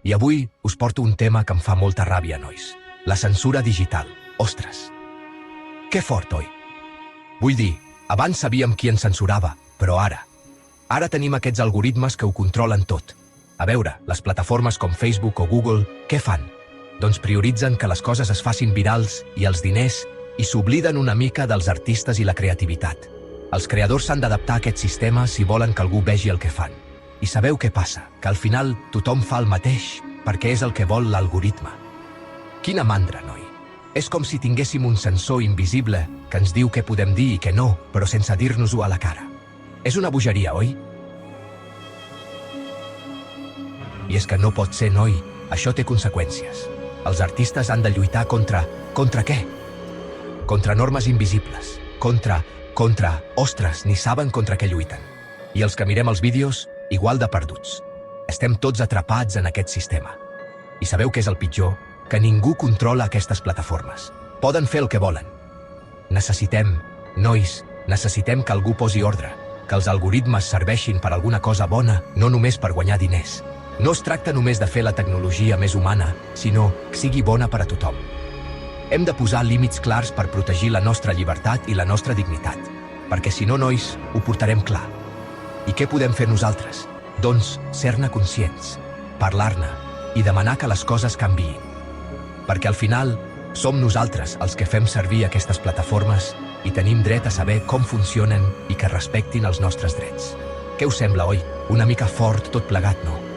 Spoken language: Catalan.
I avui us porto un tema que em fa molta ràbia, nois. La censura digital. Ostres. Que fort, oi? Vull dir, abans sabíem qui ens censurava, però ara tenim aquests algoritmes que ho controlen tot. A veure, les plataformes com Facebook o Google, què fan? Doncs prioritzen que les coses es facin virals i els diners i s'obliden una mica dels artistes i la creativitat. Els creadors s'han d'adaptar a aquest sistema si volen que algú vegi el que fan. I sabeu què passa? Que al final tothom fa el mateix perquè és el que vol l'algoritme. Quina mandra, noi. És com si tinguéssim un sensor invisible que ens diu què podem dir i què no, però sense dir-nos-ho a la cara. És una bogeria, oi? I és que no pot ser, noi. Això té conseqüències. Els artistes han de lluitar contra què? Contra normes invisibles. Ostres, ni saben contra què lluiten. I els que mirem els vídeos, igual de perduts. Estem tots atrapats en aquest sistema. I sabeu què és el pitjor? Que ningú controla aquestes plataformes. Poden fer el que volen. Necessitem que algú posi ordre, que els algoritmes serveixin per alguna cosa bona, no només per guanyar diners. No es tracta només de fer la tecnologia més humana, sinó que sigui bona per a tothom. Hem de posar límits clars per protegir la nostra llibertat i la nostra dignitat, perquè si no, nois, ho portarem clar. I què podem fer nosaltres? Doncs ser-ne conscients, parlar-ne i demanar que les coses canviïn. Perquè al final som nosaltres els que fem servir aquestes plataformes i tenim dret a saber com funcionen i que respectin els nostres drets. Què us sembla, oi? Una mica fort tot plegat, no?